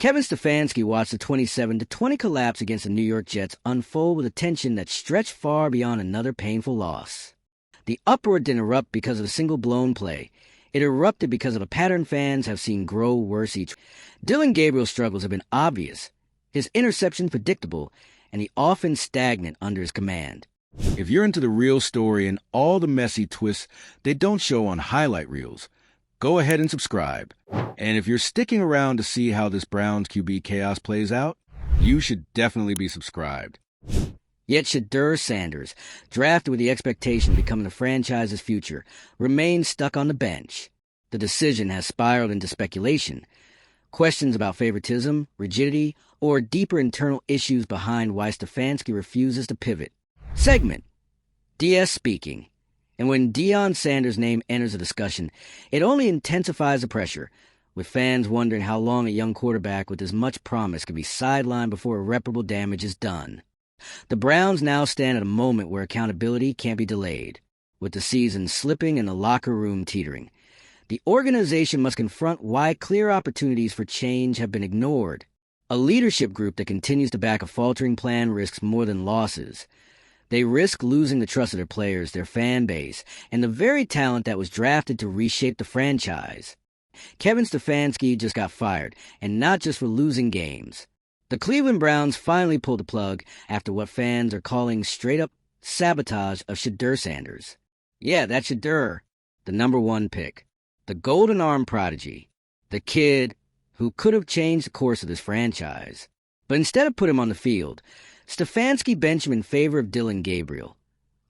Kevin Stefanski watched the 27-20 collapse against the New York Jets unfold with a tension that stretched far beyond another painful loss. The uproar didn't erupt because of a single blown play. It erupted because of a pattern fans have seen grow worse each. Dillon Gabriel's struggles have been obvious, his interceptions predictable, and the offense stagnant under his command. If you're into the real story and all the messy twists they don't show on highlight reels, go ahead and subscribe. And if you're sticking around to see how this Browns QB chaos plays out, you should definitely be subscribed. Yet Shedeur Sanders, drafted with the expectation of becoming the franchise's future, remains stuck on the bench. The decision has spiraled into speculation. Questions about favoritism, rigidity, or deeper internal issues behind why Stefanski refuses to pivot. Segment: DS speaking. And when Deion Sanders' name enters the discussion, it only intensifies the pressure, with fans wondering how long a young quarterback with as much promise could be sidelined before irreparable damage is done. The Browns now stand at a moment where accountability can't be delayed. With the season slipping and the locker room teetering, the organization must confront why clear opportunities for change have been ignored. A leadership group that continues to back a faltering plan risks more than losses. They risk losing the trust of their players, their fan base, and the very talent that was drafted to reshape the franchise. Kevin Stefanski just got fired, and not just for losing games. The Cleveland Browns finally pulled the plug after what fans are calling straight-up sabotage of Shedeur Sanders. Yeah, that's Shedeur, the #1 pick, the golden arm prodigy, the kid who could have changed the course of this franchise. But instead of putting him on the field, Stefanski benched him in favor of Dillon Gabriel,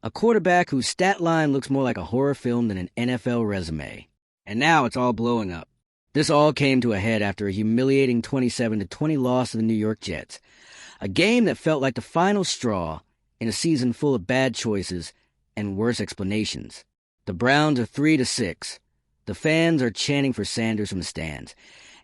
a quarterback whose stat line looks more like a horror film than an NFL resume. And now it's all blowing up. This all came to a head after a humiliating 27-20 loss to the New York Jets, a game that felt like the final straw in a season full of bad choices and worse explanations. The Browns are 3-6. The fans are chanting for Sanders from the stands,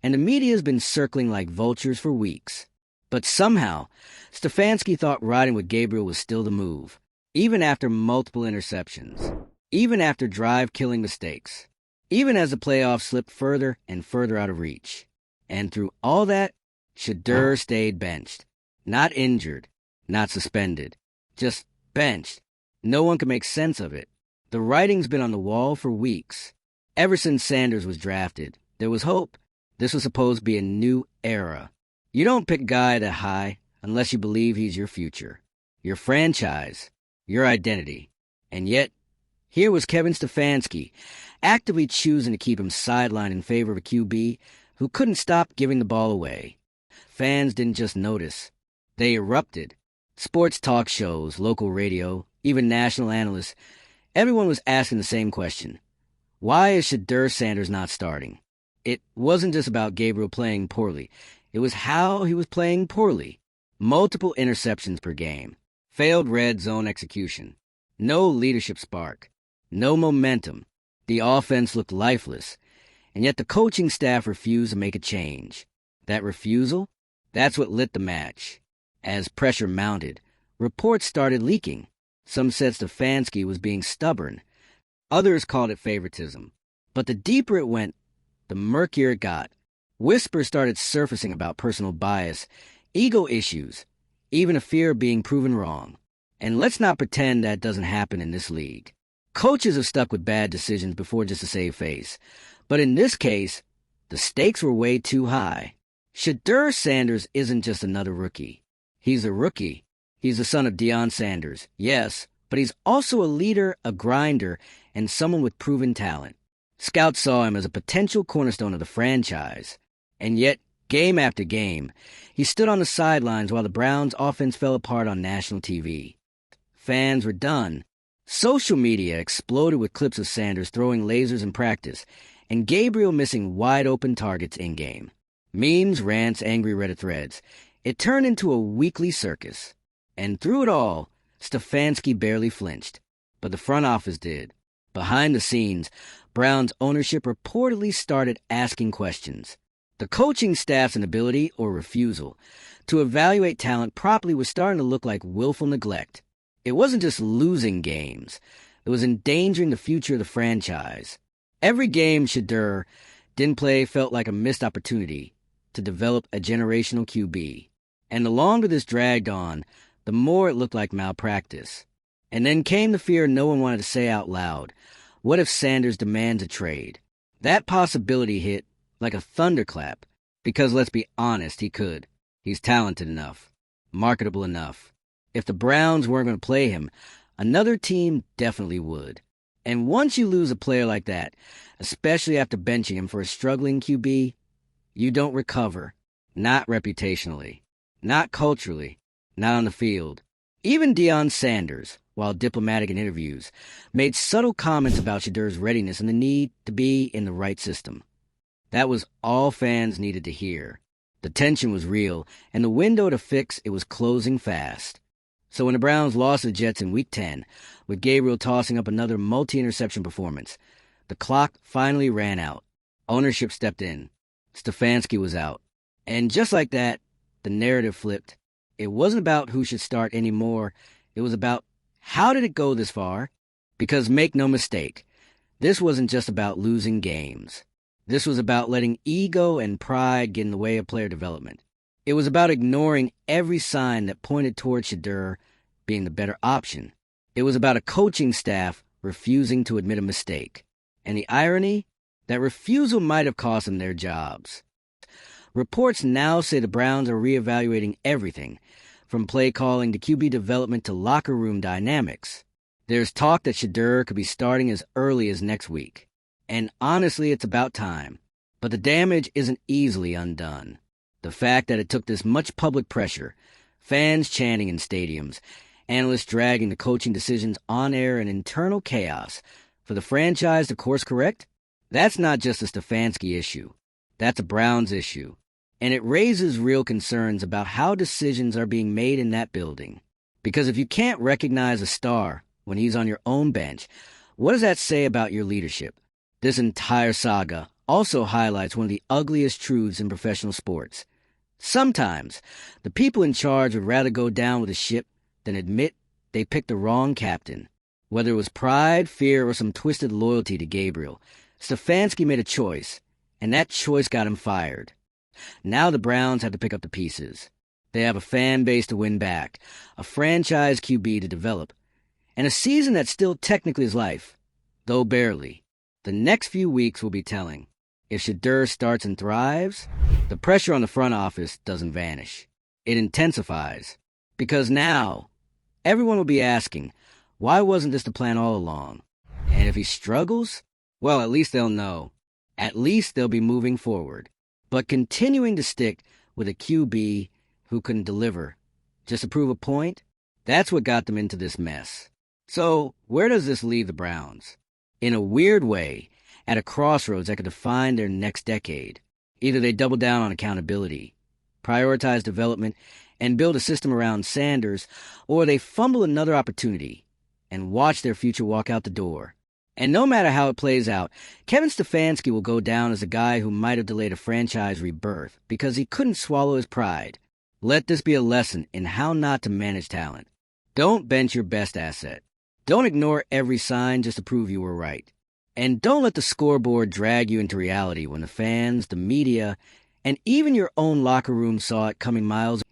and the media has been circling like vultures for weeks. But somehow, Stefanski thought riding with Gabriel was still the move, even after multiple interceptions, even after drive-killing mistakes, even as the playoffs slipped further and further out of reach. And through all that, Shedeur stayed benched. Not injured, not suspended, just benched. No one could make sense of it. The writing's been on the wall for weeks. Ever since Sanders was drafted, there was hope. This was supposed to be a new era. You don't pick a guy that high unless you believe he's your future, your franchise, your identity. And yet, here was Kevin Stefanski, actively choosing to keep him sidelined in favor of a QB who couldn't stop giving the ball away. Fans didn't just notice. They erupted. Sports talk shows, local radio, even national analysts, everyone was asking the same question. Why is Shedeur Sanders not starting? It wasn't just about Gabriel playing poorly. It was how he was playing poorly. Multiple interceptions per game. Failed red zone execution. No leadership spark. No momentum. The offense looked lifeless. And yet the coaching staff refused to make a change. That refusal? That's what lit the match. As pressure mounted, reports started leaking. Some said Stefanski was being stubborn. Others called it favoritism. But the deeper it went, the murkier it got. Whispers started surfacing about personal bias, ego issues, even a fear of being proven wrong. And let's not pretend that doesn't happen in this league. Coaches have stuck with bad decisions before just to save face. But in this case, the stakes were way too high. Shedeur Sanders isn't just another rookie. He's a rookie. He's the son of Deion Sanders, yes, but he's also a leader, a grinder, and someone with proven talent. Scouts saw him as a potential cornerstone of the franchise. And yet, game after game, he stood on the sidelines while the Browns' offense fell apart on national TV. Fans were done. Social media exploded with clips of Sanders throwing lasers in practice, and Gabriel missing wide-open targets in-game. Memes, rants, angry Reddit threads. It turned into a weekly circus. And through it all, Stefanski barely flinched. But the front office did. Behind the scenes, Browns' ownership reportedly started asking questions. The coaching staff's inability, or refusal, to evaluate talent properly was starting to look like willful neglect. It wasn't just losing games. It was endangering the future of the franchise. Every game Shedeur didn't play felt like a missed opportunity to develop a generational QB. And the longer this dragged on, the more it looked like malpractice. And then came the fear no one wanted to say out loud. What if Sanders demands a trade? That possibility hit like a thunderclap, because let's be honest, he could. He's talented enough, marketable enough. If the Browns weren't going to play him, another team definitely would. And once you lose a player like that, especially after benching him for a struggling QB, you don't recover. Not reputationally, not culturally, not on the field. Even Deion Sanders, while diplomatic in interviews, made subtle comments about Shedeur's readiness and the need to be in the right system. That was all fans needed to hear. The tension was real, and the window to fix it was closing fast. So when the Browns lost to the Jets in Week 10, with Gabriel tossing up another multi-interception performance, the clock finally ran out. Ownership stepped in. Stefanski was out. And just like that, the narrative flipped. It wasn't about who should start anymore. It was about how did it go this far? Because make no mistake, this wasn't just about losing games. This was about letting ego and pride get in the way of player development. It was about ignoring every sign that pointed toward Shedeur being the better option. It was about a coaching staff refusing to admit a mistake. And the irony? That refusal might have cost them their jobs. Reports now say the Browns are reevaluating everything, from play calling to QB development to locker room dynamics. There's talk that Shedeur could be starting as early as next week. And honestly, it's about time. But the damage isn't easily undone. The fact that it took this much public pressure, fans chanting in stadiums, analysts dragging the coaching decisions on air, and internal chaos for the franchise to course correct, that's not just a Stefanski issue. That's a Browns issue. And it raises real concerns about how decisions are being made in that building. Because if you can't recognize a star when he's on your own bench, what does that say about your leadership? This entire saga also highlights one of the ugliest truths in professional sports. Sometimes, the people in charge would rather go down with the ship than admit they picked the wrong captain. Whether it was pride, fear, or some twisted loyalty to Gabriel, Stefanski made a choice, and that choice got him fired. Now the Browns have to pick up the pieces. They have a fan base to win back, a franchise QB to develop, and a season that still technically is life, though barely. The next few weeks will be telling. If Shedeur starts and thrives, the pressure on the front office doesn't vanish. It intensifies. Because now, everyone will be asking, why wasn't this the plan all along? And if he struggles, well, at least they'll know. At least they'll be moving forward. But continuing to stick with a QB who couldn't deliver, just to prove a point, that's what got them into this mess. So, where does this leave the Browns? In a weird way, at a crossroads that could define their next decade. Either they double down on accountability, prioritize development, and build a system around Sanders, or they fumble another opportunity and watch their future walk out the door. And no matter how it plays out, Kevin Stefanski will go down as a guy who might have delayed a franchise rebirth because he couldn't swallow his pride. Let this be a lesson in how not to manage talent. Don't bench your best asset. Don't ignore every sign just to prove you were right. And don't let the scoreboard drag you into reality when the fans, the media, and even your own locker room saw it coming miles.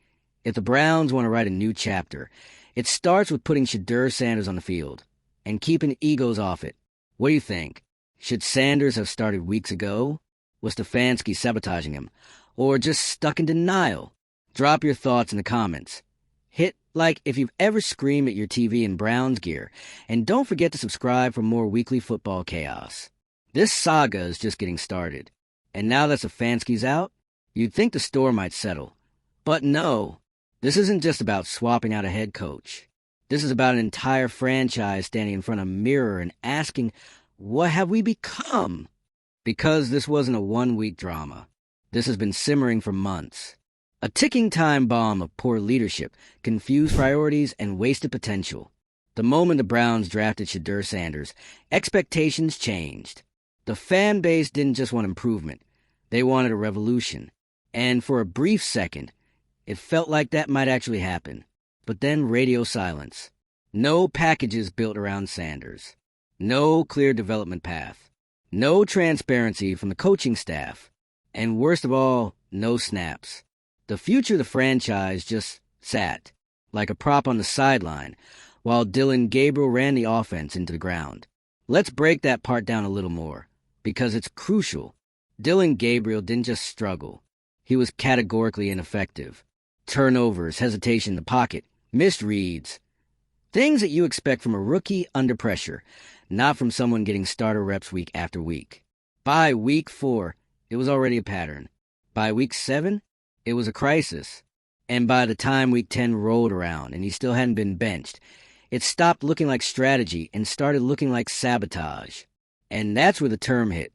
If the Browns want to write a new chapter, it starts with putting Shedeur Sanders on the field and keeping egos off it. What do you think? Should Sanders have started weeks ago? Was Stefanski sabotaging him? Or just stuck in denial? Drop your thoughts in the comments. Hit like if you've ever screamed at your TV in Browns gear, and don't forget to subscribe for more weekly football chaos. This saga is just getting started, and now that Stefanski's out, you'd think the storm might settle. But no, this isn't just about swapping out a head coach. This is about an entire franchise standing in front of a mirror and asking, what have we become? Because this wasn't a one-week drama. This has been simmering for months. A ticking time bomb of poor leadership, confused priorities, and wasted potential. The moment the Browns drafted Shedeur Sanders, expectations changed. The fan base didn't just want improvement. They wanted a revolution. And for a brief second, it felt like that might actually happen. But then radio silence. No packages built around Sanders. No clear development path. No transparency from the coaching staff. And worst of all, no snaps. The future of the franchise just sat, like a prop on the sideline, while Dillon Gabriel ran the offense into the ground. Let's break that part down a little more, because it's crucial. Dillon Gabriel didn't just struggle. He was categorically ineffective. Turnovers, hesitation in the pocket, missed reads. Things that you expect from a rookie under pressure, not from someone getting starter reps week after week. By week 4, it was already a pattern. By week 7, it was a crisis. And by the time week 10 rolled around and he still hadn't been benched, it stopped looking like strategy and started looking like sabotage. And that's where the term hit.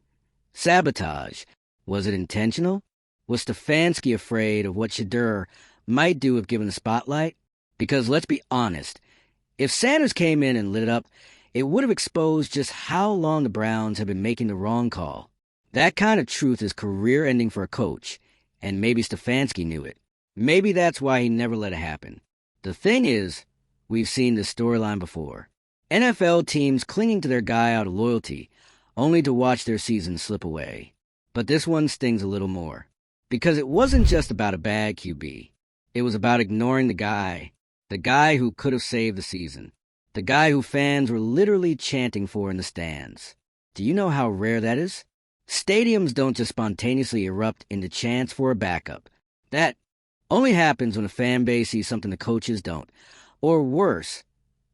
Sabotage. Was it intentional? Was Stefanski afraid of what Shedeur might do if given the spotlight? Because let's be honest, if Sanders came in and lit it up, it would have exposed just how long the Browns have been making the wrong call. That kind of truth is career-ending for a coach, and maybe Stefanski knew it. Maybe that's why he never let it happen. The thing is, we've seen this storyline before. NFL teams clinging to their guy out of loyalty, only to watch their season slip away. But this one stings a little more. Because it wasn't just about a bad QB. It was about ignoring the guy who could have saved the season. The guy who fans were literally chanting for in the stands. Do you know how rare that is? Stadiums don't just spontaneously erupt into chants for a backup. That only happens when a fan base sees something the coaches don't. Or worse,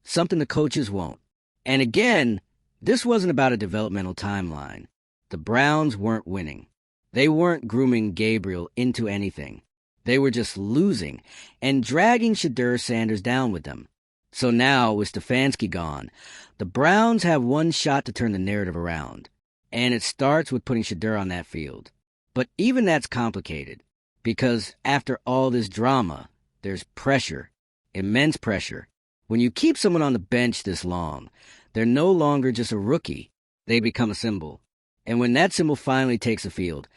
something the coaches won't. And again, this wasn't about a developmental timeline. The Browns weren't winning. They weren't grooming Gabriel into anything. They were just losing and dragging Shedeur Sanders down with them. So now, with Stefanski gone, the Browns have one shot to turn the narrative around. And it starts with putting Shedeur on that field. But even that's complicated, because after all this drama, there's pressure, immense pressure. When you keep someone on the bench this long, they're no longer just a rookie. They become a symbol. And when that symbol finally takes the field,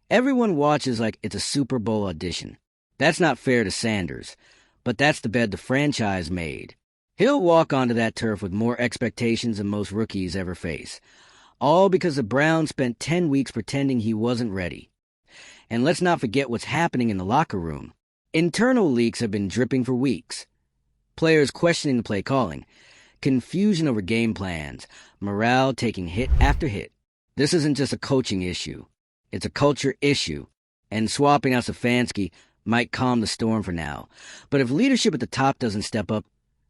everyone watches like it's a Super Bowl audition. That's not fair to Sanders, but that's the bed the franchise made. He'll walk onto that turf with more expectations than most rookies ever face. All because the Browns spent 10 weeks pretending he wasn't ready. And let's not forget what's happening in the locker room. Internal leaks have been dripping for weeks. Players questioning the play calling, confusion over game plans, morale taking hit after hit. This isn't just a coaching issue. It's a culture issue. And swapping out Stefanski might calm the storm for now. But if leadership at the top doesn't step up,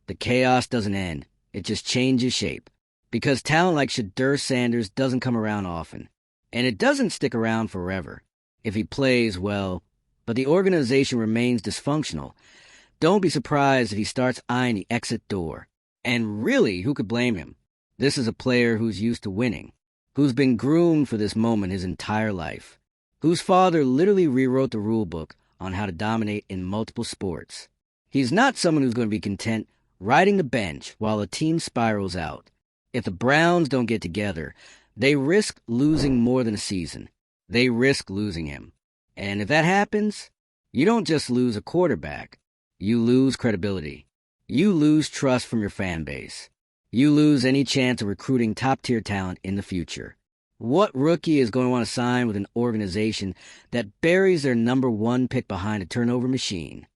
the chaos doesn't end. It just changes shape. Because talent like Shedeur Sanders doesn't come around often. And it doesn't stick around forever. If he plays well, but the organization remains dysfunctional, don't be surprised if he starts eyeing the exit door. And really, who could blame him? This is a player who's used to winning, who's been groomed for this moment his entire life, whose father literally rewrote the rule book on how to dominate in multiple sports. He's not someone who's going to be content riding the bench while a team spirals out. If the Browns don't get together, they risk losing more than a season. They risk losing him. And if that happens, you don't just lose a quarterback. You lose credibility. You lose trust from your fan base. You lose any chance of recruiting top-tier talent in the future. What rookie is going to want to sign with an organization that buries their number 1 pick behind a turnover machine?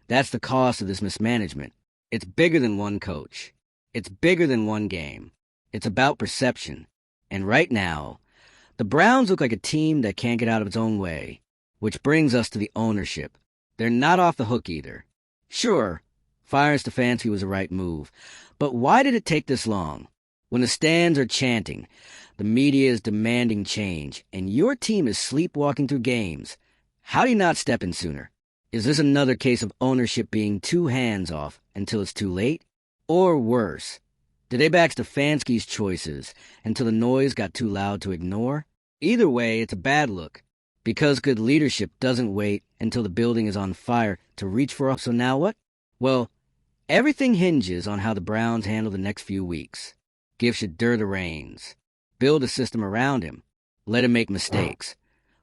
That's the cost of this mismanagement. It's bigger than one coach. It's bigger than one game. It's about perception. And right now, the Browns look like a team that can't get out of its own way. Which brings us to the ownership. They're not off the hook either. Sure, firing Stefanski was the right move. But why did it take this long? When the stands are chanting, the media is demanding change, and your team is sleepwalking through games, how do you not step in sooner? Is this another case of ownership being too hands-off until it's too late? Or worse, did they back Stefanski's choices until the noise got too loud to ignore? Either way, it's a bad look, because good leadership doesn't wait until the building is on fire to reach for us. So now what? Well, everything hinges on how the Browns handle the next few weeks. Give Shedeur the reins. Build a system around him. Let him make mistakes.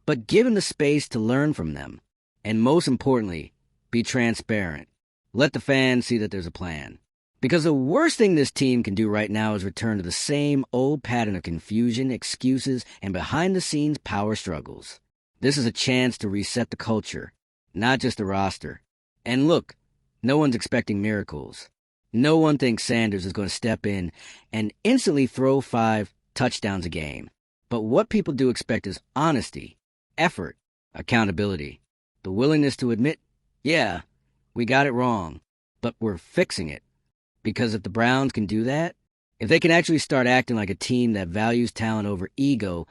But give him the space to learn from them. And most importantly, be transparent. Let the fans see that there's a plan. Because the worst thing this team can do right now is return to the same old pattern of confusion, excuses, and behind-the-scenes power struggles. This is a chance to reset the culture, not just the roster. And look, no one's expecting miracles. No one thinks Sanders is going to step in and instantly throw 5 touchdowns a game. But what people do expect is honesty, effort, accountability, the willingness to admit, yeah, we got it wrong, but we're fixing it. Because if the Browns can do that, if they can actually start acting like a team that values talent over ego,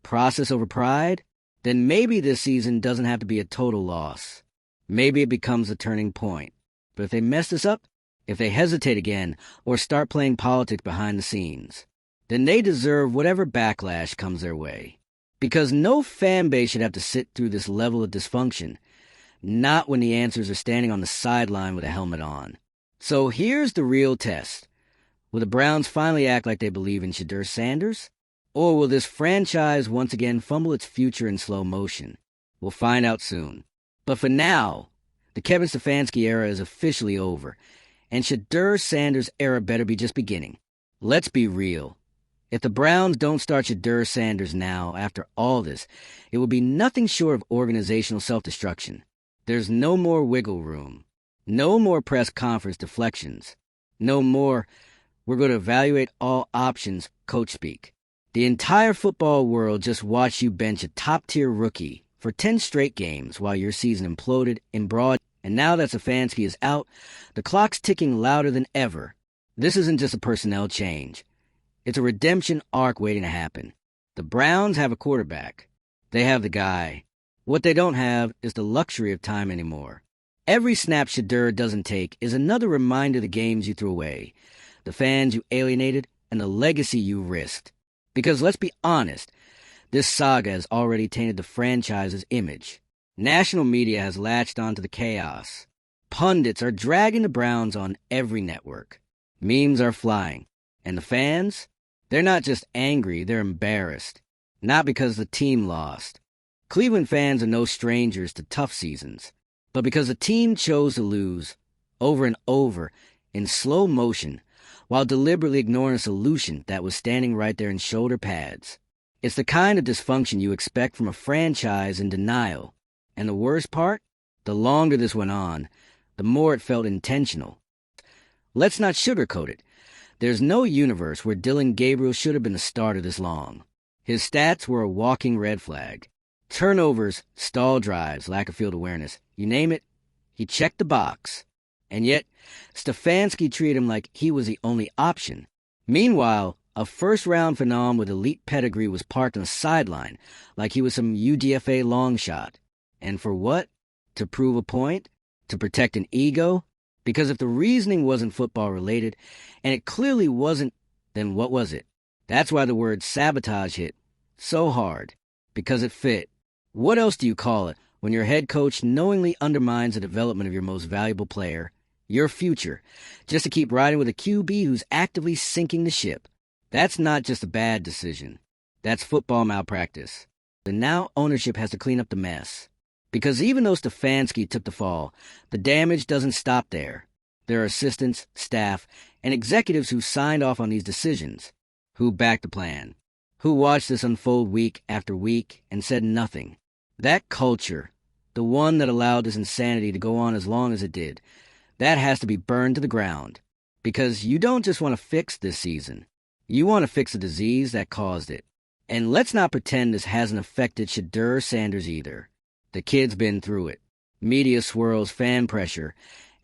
process over pride, then maybe this season doesn't have to be a total loss. Maybe it becomes a turning point. But if they mess this up, if they hesitate again or start playing politics behind the scenes, then they deserve whatever backlash comes their way. Because no fan base should have to sit through this level of dysfunction, not when the answers are standing on the sideline with a helmet on. So here's the real test. Will the Browns finally act like they believe in Shedeur Sanders? Or will this franchise once again fumble its future in slow motion? We'll find out soon. But for now, the Kevin Stefanski era is officially over, and Shedeur Sanders' era better be just beginning. Let's be real. If the Browns don't start Shedeur Sanders now, after all this, it will be nothing short of organizational self-destruction. There's no more wiggle room. No more press conference deflections. No more, we're going to evaluate all options, coach speak. The entire football world just watched you bench a top-tier rookie for 10 straight games while your season imploded in broad, and now that Stefanski is out, the clock's ticking louder than ever. This isn't just a personnel change. It's a redemption arc waiting to happen. The Browns have a quarterback. They have the guy. What they don't have is the luxury of time anymore. Every snap Shedeur doesn't take is another reminder of the games you threw away, the fans you alienated, and the legacy you risked. Because let's be honest, this saga has already tainted the franchise's image. National media has latched onto the chaos. Pundits are dragging the Browns on every network. Memes are flying. And the fans? They're not just angry, they're embarrassed. Not because the team lost. Cleveland fans are no strangers to tough seasons, but because the team chose to lose over and over in slow motion while deliberately ignoring a solution that was standing right there in shoulder pads. It's the kind of dysfunction you expect from a franchise in denial. And the worst part? The longer this went on, the more it felt intentional. Let's not sugarcoat it. There's no universe where Dylan Gabriel should have been the starter this long. His stats were a walking red flag. Turnovers, stall drives, lack of field awareness, you name it, he checked the box. And yet, Stefanski treated him like he was the only option. Meanwhile, a first-round phenom with elite pedigree was parked on the sideline like he was some UDFA long shot. And for what? To prove a point? To protect an ego? Because if the reasoning wasn't football-related, and it clearly wasn't, then what was it? That's why the word sabotage hit so hard. Because it fit. What else do you call it when your head coach knowingly undermines the development of your most valuable player, your future, just to keep riding with a QB who's actively sinking the ship? That's not just a bad decision. That's football malpractice. And now ownership has to clean up the mess. Because even though Stefanski took the fall, the damage doesn't stop there. There are assistants, staff, and executives who signed off on these decisions, who backed the plan, who watched this unfold week after week and said nothing. That culture, the one that allowed this insanity to go on as long as it did, that has to be burned to the ground. Because you don't just want to fix this season. You want to fix the disease that caused it. And let's not pretend this hasn't affected Shedeur Sanders either. The kid's been through it. Media swirls, fan pressure.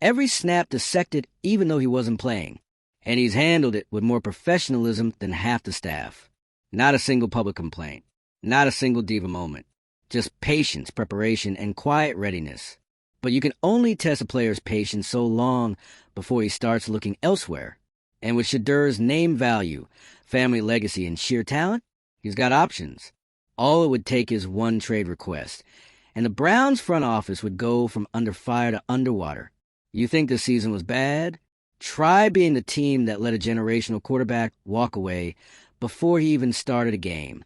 Every snap dissected even though he wasn't playing. And he's handled it with more professionalism than half the staff. Not a single public complaint. Not a single diva moment. Just patience, preparation, and quiet readiness. But you can only test a player's patience so long before he starts looking elsewhere. And with Shedeur's name value, family legacy, and sheer talent, he's got options. All it would take is one trade request, and the Browns front office would go from under fire to underwater. You think this season was bad? Try being the team that let a generational quarterback walk away before he even started a game.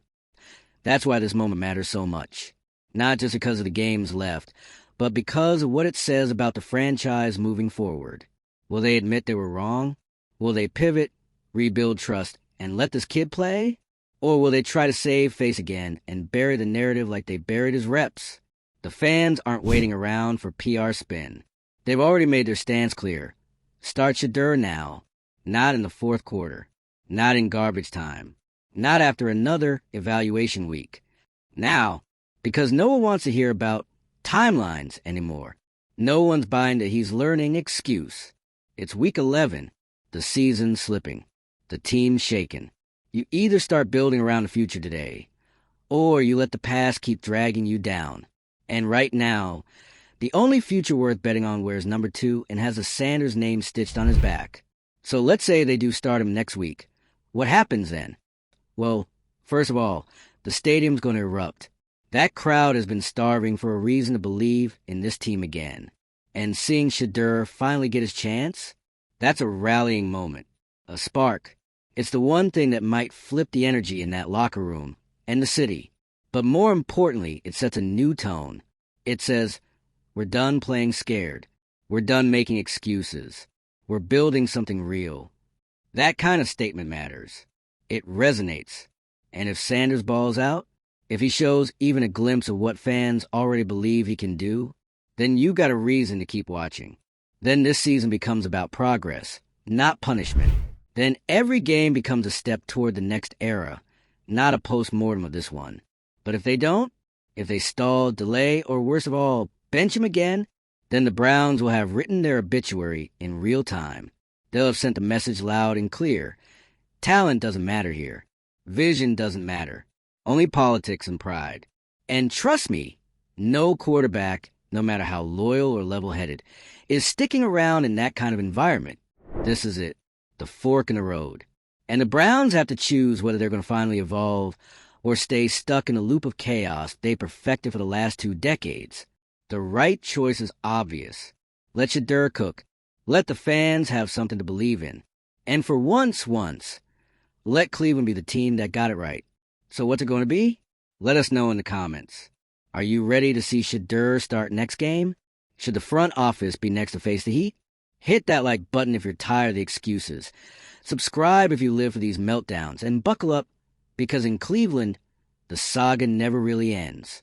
That's why this moment matters so much. Not just because of the games left, but because of what it says about the franchise moving forward. Will they admit they were wrong? Will they pivot, rebuild trust, and let this kid play? Or will they try to save face again and bury the narrative like they buried his reps? The fans aren't waiting around for PR spin. They've already made their stance clear. Start Shedeur now. Not in the fourth quarter. Not in garbage time. Not after another evaluation week. Now, because no one wants to hear about timelines anymore. No one's buying the he's learning excuse. It's week 11. The season's slipping. The team's shaken. You either start building around the future today, or you let the past keep dragging you down. And right now, the only future worth betting on wears number 2 and has a Sanders name stitched on his back. So let's say they do start him next week. What happens then? Well, first of all, the stadium's going to erupt. That crowd has been starving for a reason to believe in this team again. And seeing Shedeur finally get his chance, that's a rallying moment, a spark. It's the one thing that might flip the energy in that locker room and the city. But more importantly, it sets a new tone. It says, we're done playing scared. We're done making excuses. We're building something real. That kind of statement matters. It resonates. And if Sanders balls out, if he shows even a glimpse of what fans already believe he can do, then you got a reason to keep watching. Then this season becomes about progress, not punishment. Then every game becomes a step toward the next era, not a post-mortem of this one. But if they don't, if they stall, delay, or worst of all, bench him again, then the Browns will have written their obituary in real time. They'll have sent the message loud and clear. Talent doesn't matter here. Vision doesn't matter. Only politics and pride. And trust me, no quarterback, no matter how loyal or level-headed, is sticking around in that kind of environment. This is it, the fork in the road. And the Browns have to choose whether they're going to finally evolve or stay stuck in a loop of chaos they perfected for the last 2 decades. The right choice is obvious. Let Shedeur cook. Let the fans have something to believe in. And for once, let Cleveland be the team that got it right. So what's it going to be? Let us know in the comments. Are you ready to see Shedeur start next game? Should the front office be next to face the Heat? Hit that like button if you're tired of the excuses. Subscribe if you live for these meltdowns. And buckle up, because in Cleveland, the saga never really ends.